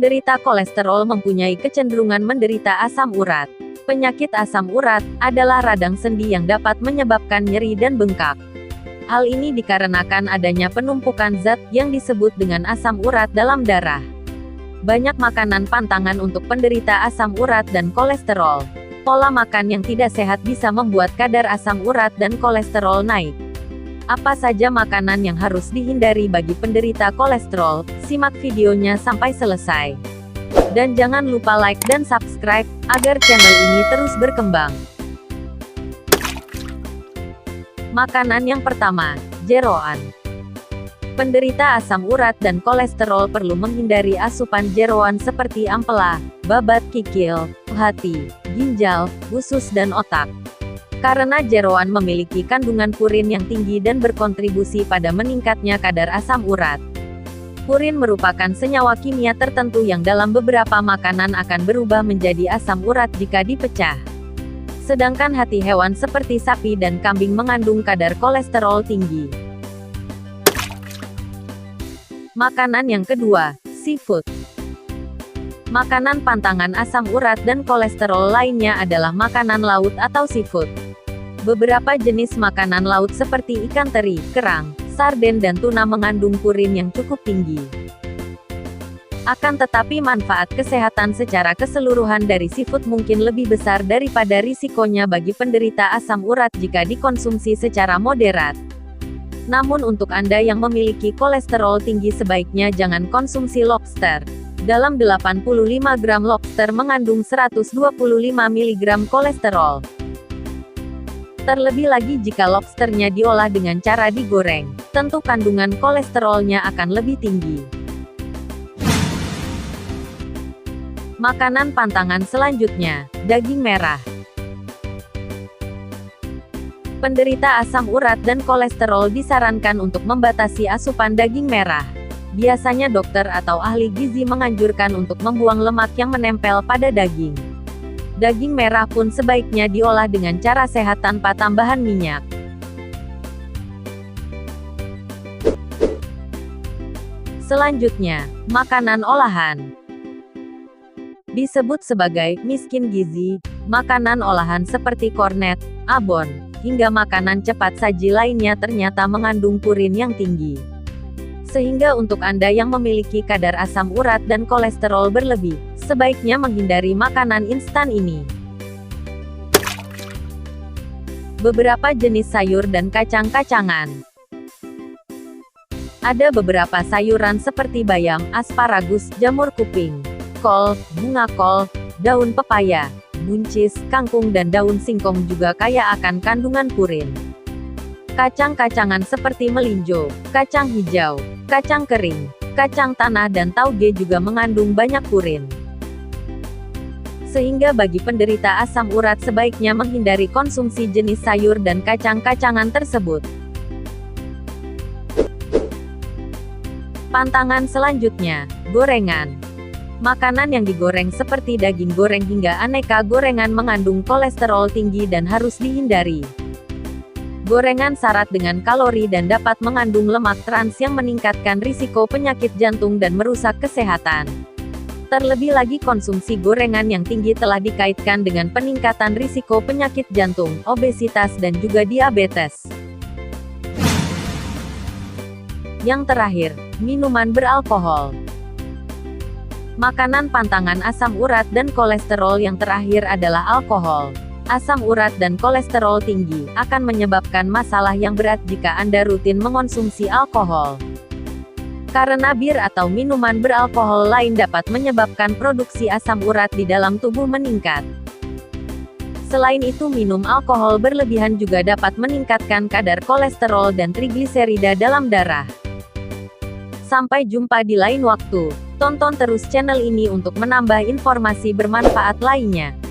Penderita kolesterol mempunyai kecenderungan menderita asam urat. Penyakit asam urat adalah radang sendi yang dapat menyebabkan nyeri dan bengkak. Hal ini dikarenakan adanya penumpukan zat yang disebut dengan asam urat dalam darah. Banyak makanan pantangan untuk penderita asam urat dan kolesterol. Pola makan yang tidak sehat bisa membuat kadar asam urat dan kolesterol naik. Apa saja makanan yang harus dihindari bagi penderita kolesterol? Simak videonya sampai selesai. Dan jangan lupa like dan subscribe, agar channel ini terus berkembang. Makanan yang pertama, jeroan. Penderita asam urat dan kolesterol perlu menghindari asupan jeroan seperti ampela, babat kikil, hati, ginjal, usus dan otak. Karena jeroan memiliki kandungan purin yang tinggi dan berkontribusi pada meningkatnya kadar asam urat. Purin merupakan senyawa kimia tertentu yang dalam beberapa makanan akan berubah menjadi asam urat jika dipecah. Sedangkan hati hewan seperti sapi dan kambing mengandung kadar kolesterol tinggi. Makanan yang kedua, seafood. Makanan pantangan asam urat dan kolesterol lainnya adalah makanan laut atau seafood. Beberapa jenis makanan laut seperti ikan teri, kerang, sarden dan tuna mengandung purin yang cukup tinggi. Akan tetapi manfaat kesehatan secara keseluruhan dari seafood mungkin lebih besar daripada risikonya bagi penderita asam urat jika dikonsumsi secara moderat. Namun untuk Anda yang memiliki kolesterol tinggi sebaiknya jangan konsumsi lobster. Dalam 85 gram lobster mengandung 125 mg kolesterol. Terlebih lagi jika lobsternya diolah dengan cara digoreng, tentu kandungan kolesterolnya akan lebih tinggi. Makanan pantangan selanjutnya, daging merah. Penderita asam urat dan kolesterol disarankan untuk membatasi asupan daging merah. Biasanya dokter atau ahli gizi menganjurkan untuk membuang lemak yang menempel pada daging. Daging merah pun sebaiknya diolah dengan cara sehat tanpa tambahan minyak. Selanjutnya, makanan olahan. Disebut sebagai miskin gizi, makanan olahan seperti kornet, abon, hingga makanan cepat saji lainnya ternyata mengandung purin yang tinggi. Sehingga untuk Anda yang memiliki kadar asam urat dan kolesterol berlebih, sebaiknya menghindari makanan instan ini. Beberapa jenis sayur dan kacang-kacangan. Ada beberapa sayuran seperti bayam, asparagus, jamur kuping, kol, bunga kol, daun pepaya, buncis, kangkung dan daun singkong juga kaya akan kandungan purin. Kacang-kacangan seperti melinjo, kacang hijau, kacang kering, kacang tanah dan tauge juga mengandung banyak purin. Sehingga bagi penderita asam urat sebaiknya menghindari konsumsi jenis sayur dan kacang-kacangan tersebut. Pantangan selanjutnya, gorengan. Makanan yang digoreng seperti daging goreng hingga aneka gorengan mengandung kolesterol tinggi dan harus dihindari. Gorengan syarat dengan kalori dan dapat mengandung lemak trans yang meningkatkan risiko penyakit jantung dan merusak kesehatan. Terlebih lagi konsumsi gorengan yang tinggi telah dikaitkan dengan peningkatan risiko penyakit jantung, obesitas dan juga diabetes. Yang terakhir, minuman beralkohol. Makanan pantangan asam urat dan kolesterol yang terakhir adalah alkohol. Asam urat dan kolesterol tinggi akan menyebabkan masalah yang berat jika Anda rutin mengonsumsi alkohol. Karena bir atau minuman beralkohol lain dapat menyebabkan produksi asam urat di dalam tubuh meningkat. Selain itu minum alkohol berlebihan juga dapat meningkatkan kadar kolesterol dan trigliserida dalam darah. Sampai jumpa di lain waktu. Tonton terus channel ini untuk menambah informasi bermanfaat lainnya.